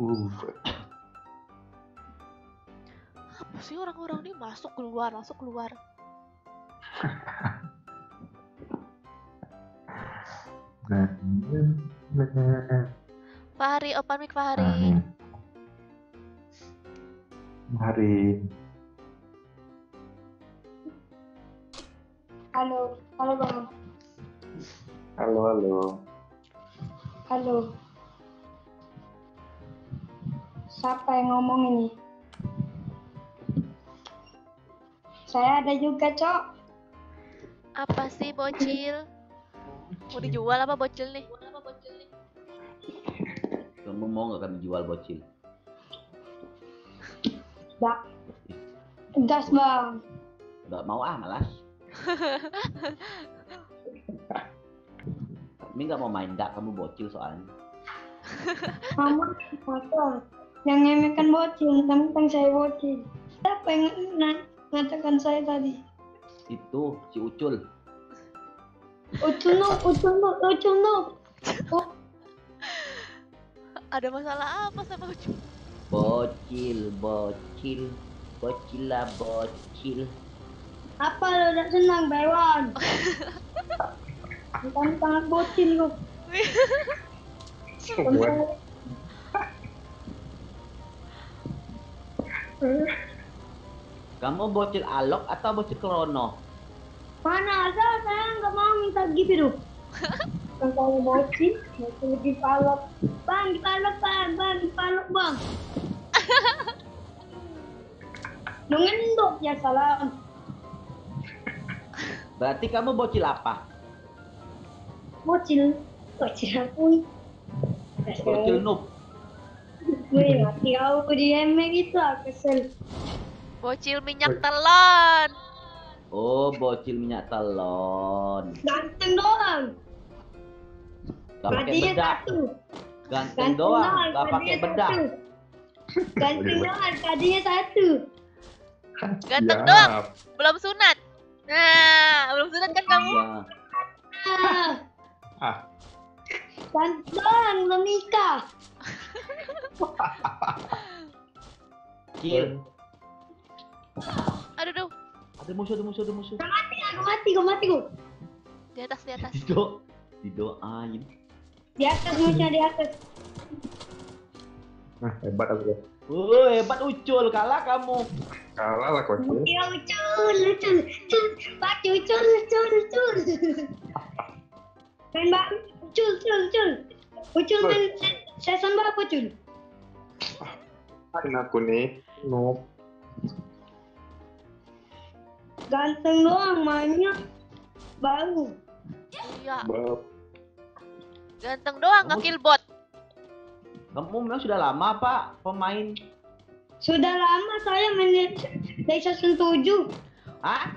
Apa sih orang-orang ini masuk keluar. Fahri, open mic Fahri. Hari. Halo Bang. Halo. Siapa yang ngomong ini? Saya ada juga, Cok. Apa sih bocil? Mau dijual apa bocil nih? Kamu mau nggak kami jual bocil? Gas, Bang. Nggak mau malas. Kami nggak mau main kamu bocil soalnya. Mama, apa? Yang ngemekan bocil, tentang saya bocil. Siapa yang mengatakan saya tadi? Itu si Ucul. Ucul no. Ada masalah apa sama Ucul? Bocil. Apa lo udah senang, Bewan? Bukan sangat bocil lo. Kamu bocil alok atau bocil krono? Mana ada, saya nggak mau minta gitu loh. Kalau bocil lebih palok. Bang, dipalok bang. Nungendok ya salam. Berarti kamu bocil apa? Bocil aku. Bocil noob. Gue mati aku di emek itu kesel. Bocil minyak telon. Oh, bocil minyak telon. Ganteng doang. Gak pakai Tadinya bedak. satu. Ganteng doang, gak pakai bedak. Ganteng doang, tadinya satu. Ganteng doang. Belum sunat. Nah, belum sunat kan kamu? Ah. Ganteng doang, belum nikah. Cil. Aduh. Ada musuh. Gue mati. Di atas. Didoain. Di atas musuhnya di atas. Nah, hebat aku. Hebat Ucul, kalah kamu. Kalah lah kocil. Ya Ucul. Pak Ucul. Main Mbak Ucul. Ucul main season berapa Ucul? Main aku nih. Noob. Ganteng doang mainnya. Baru. Iya. Bab. Ganteng doang, nggak killbot. Kamu memang sudah lama Pak pemain. Sudah lama saya main dari season 7. Hah?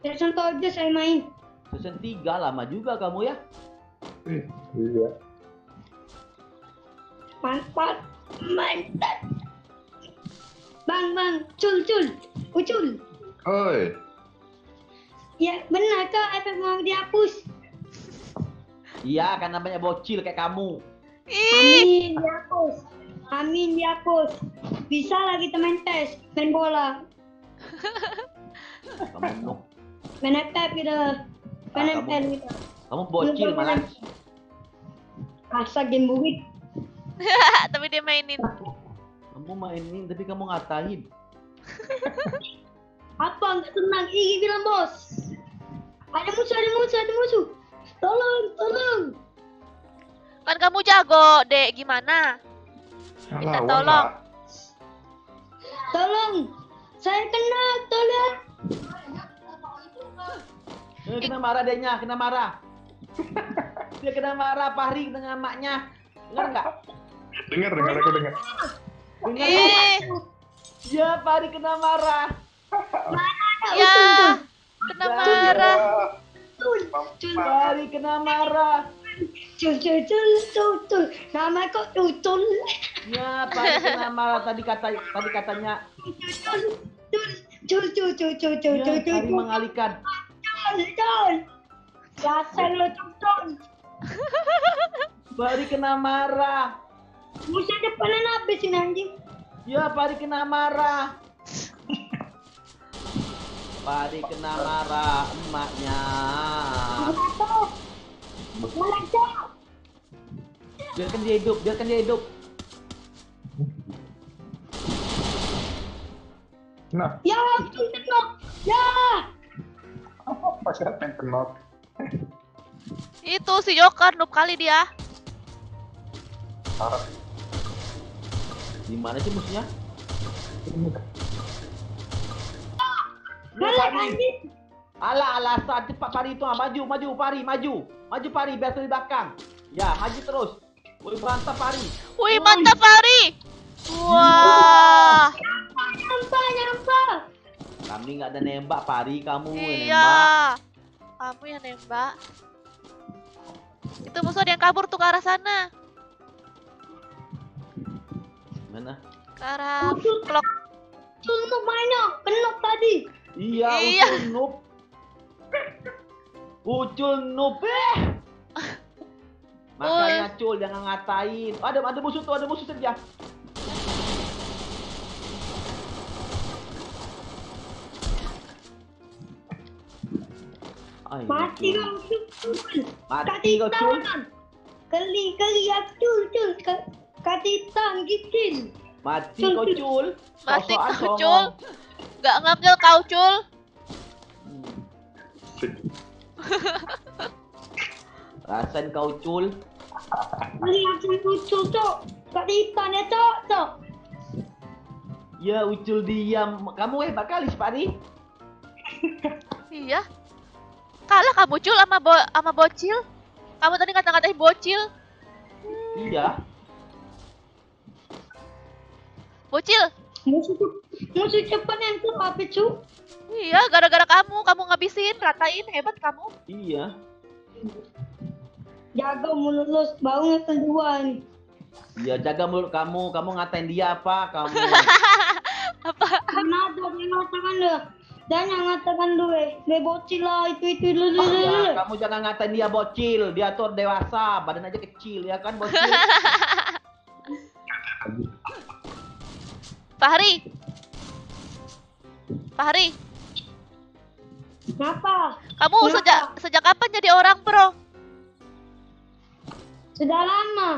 Season 7 saya main. Season 3 lama juga kamu ya? Iya. Mantap. Bang, Ucul. Oi. Ya benar kak, efek mau dihapus. Iya, kan namanya bocil kayak kamu. Amin dihapus. Bisa lagi teman tes, main bola. Kamu noob. Main FF gitu. Main FF gitu. Kamu bocil malah. Asa game buit. Tapi dia mainin. Kamu mainin tapi kamu ngatain. Apa nggak tenang? Igi bilang bos. Ada musuh. Tolong. Kan kamu jago, Dek. Gimana? Minta tolong. Tolong. Saya kena, tolong. Kena marah dia, kena marah. Dia kena marah, Fahri dengan emaknya. Dengar nggak? Dengar, aku dengar. Dengar nggak? Ya, Fahri kena marah. Ya, kena marah. Fahri kena marah. Cul. Nama kok Ucul. Ya, Fahri kena marah tadi katanya. Cul. Ya, Fahri mengalihkan. Cul. Dasar lo Cul. Fahri kena marah. Musuh depanan habis ini anjing. Ya, Pari kena marah. Pari kena marah emaknya. Jatuh. Melacak. Biarkan dia hidup, biarkan dia hidup. Nah, Ya, tengok. Ya. apa siapa yang kenal? Itu si Joker noob kali dia. Parah. Gimana sih musuhnya? Galak anjing. Alah, saat cepat Pari itu maju Pari, maju Pari biar di belakang. Ya, maju terus. Woi, mantap Pari. Wih, mantap Fahri. Wah. Nyampak. Kami nggak ada nembak Pari, kamu yang nembak. Iya. Kamu yang nembak. Itu musuh ada yang kabur tuh ke arah sana. Mana? Ke arah blok. Sunuk mana? Penuk tadi. Iya, Iya. Ucul noob. Ucul noob. Makanya Cul jangan ngatain. Ada musuh tuh, ada musuh saja. Mati kau Cul. Mati kau Cul. Kali ya Cul. Katitan gigil. Mati kau Cul. Mati Sosokan kau, songong. Cul. Gak ngambil kau, Cul. Rasain kau Cul. Kali ya Cul cok. Katitan ya cok. Ya Ucul diam. Kamu hebat kali Pari. Iya. Kalah kamu, Cul, sama bocil. Kamu tadi kata-katain bocil. Iya. Bocil. Musuh cepat yang tuh apa cu? Iya, gara-gara kamu ngabisin, ratain, hebat kamu. Iya. Jaga mulut lo, baru yang kedua nih. Iya, jaga mulut kamu. Kamu ngatain dia apa? Kamu. Karena ada yang mengatakan lo. Jangan mengatakan lo le bocil lah itu Ya, kamu jangan ngatain dia bocil. Dia tuh dewasa, badan aja kecil ya kan bocil. Fahri, Kenapa? kamu Kenapa? sejak kapan jadi orang pro? Sudah lama.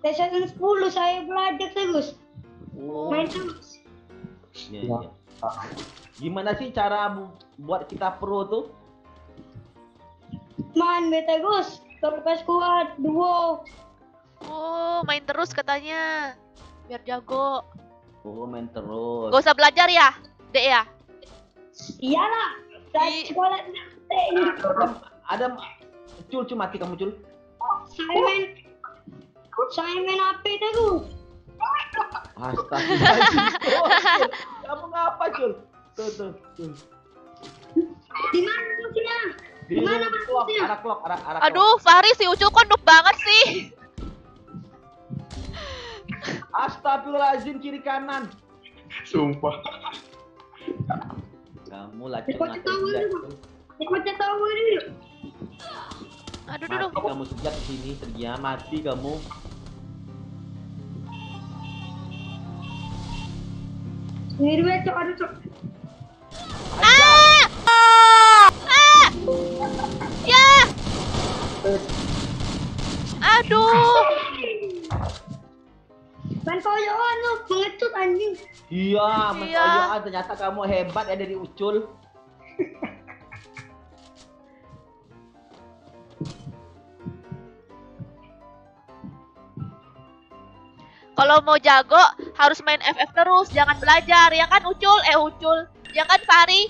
Season 10 saya belajar terus. Oh, Main terus. iya. Gimana sih cara buat kita pro tuh? Main terus. Terus kuat duo. Oh, main terus katanya. Biar jago. Oh, main terus. Gak usah belajar ya, Dek ya? Iyalah. Saya sekolah Ada Cul mati kamu Cul. Saya main HP terus. Astagfirullahaladzim. Kamu ngapa Cul? Tuh. Di mana musuhnya? Di Mana clock, musuhnya? arah clock. Aduh, Fahri si Ucul kok noob banget sih. Astagfirullahaladzim kiri kanan. Sumpah. Kamu lah Cul Ikut ngatain tahu dia, dulu. Cul. Ikut tahu dulu. Aduh, Mati kamu sejak sini tergia mati kamu. Ini dua cok ada cok. Ya. Aduh. Main koyokan lu pengecut anjing. Iya, Iya. mentoyokan ternyata kamu hebat ya dari Ucul. Kalau mau jago harus main FF terus, jangan belajar, ya kan Ucul? Ucul. Ya kan Fahri?